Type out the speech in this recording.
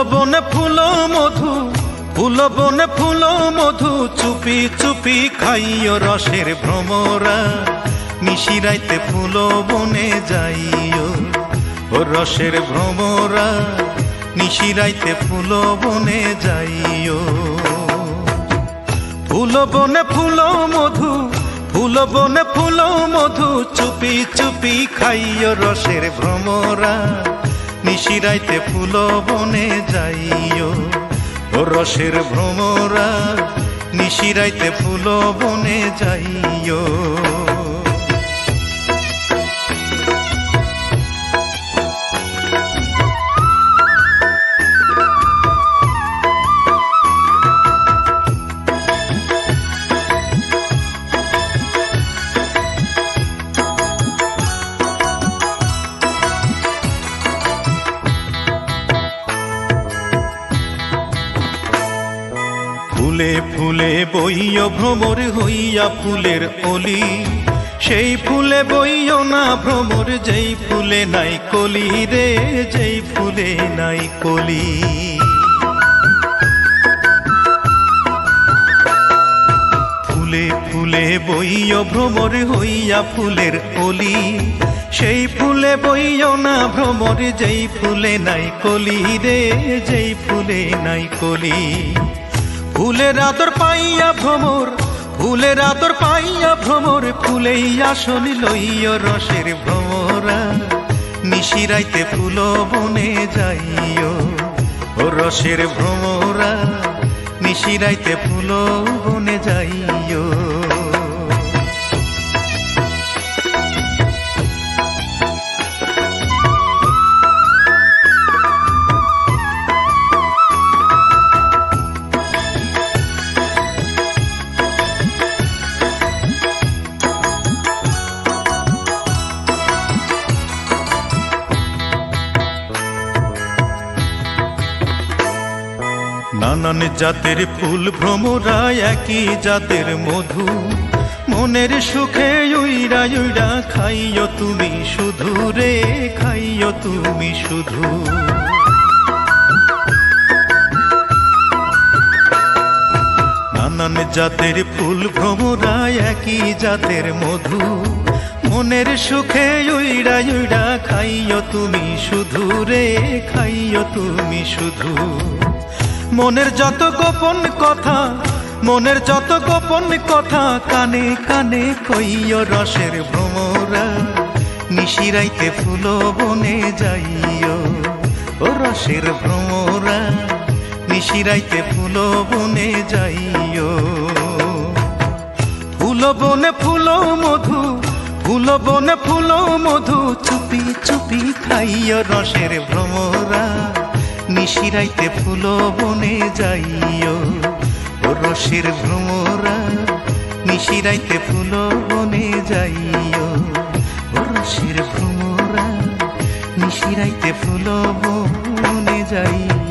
বনে ফুল মধু, ফুল বনে ফুল মধু, চুপি চুপি খাইও রসের ভ্রমরা। নিশিরাইতে ফুল বনে যাইও ও রসের ভ্রমরা, নিশিরাইতে ফুল বনে যাইও। ফুল বনে ফুল মধু, ফুল বনে ফুল মধু, চুপি চুপি খাইও রসের ভ্রমরা। নিশিরাইতে ফুল বনে যাইও ও রসের ভ্রমরা, নিশিরাইতে ফুল বনে যাইও। ফুলে ফুলে বইও ভ্রমর হইয়া ফুলের অলি, সেই ফুলে বইও না ভ্রমর যেই ফুলে নাই কলি রে, যেই ফুলে নাই কলি। ফুলে ফুলে বইও ভ্রমর হইয়া ফুলের অলি, সেই ফুলে বইও না ভ্রমর যেই ফুলে নাই কলি রে, যেই ফুলে নাই কলি। ফুলের আদর পাইয়া ভ্রমর, ফুলের আদর পাইয়া ভ্রমর, ফুলেই আসন লইয় রসের ভ্রমরা। নিশিরাইতে ফুল বনে যাইও ও রসের ভ্রমরা, নিশিরাইতে ফুল বনে যাইও। নানান জাতের ফুল ভ্রমরা, একই জাতের মধু, মনের সুখে উইরা উইরা খাইও তুমি শুধু রে, খাইও তুমি শুধু। নানান জাতের ফুল ভ্রমরা, একই জাতের মধু, মনের সুখে উইরা উইরা খাইও তুমি শুধু রে, খাইও তুমি শুধু। মনের যত গোপন কথা, মনের যত গোপন কথা, কানে কানে কইও রসের ভ্রমরা। নিশিরাইতে ফুল বনে যাইও ও রসের ভ্রমরা, নিশিরাইতে ফুল বনে যাইও। ফুল বনে ফুল মধু, ফুল বনে ফুল মধু, চুপি চুপি খাইও রসের ভ্রমরা। নিশিরাইতে ফুল বনে যাইও ও রসের ভ্রমরা, নিশিরাইতে ফুল বনে যাইও ও রসের ভ্রমরা, নিশিরাইতে ফুল বনে যাইও।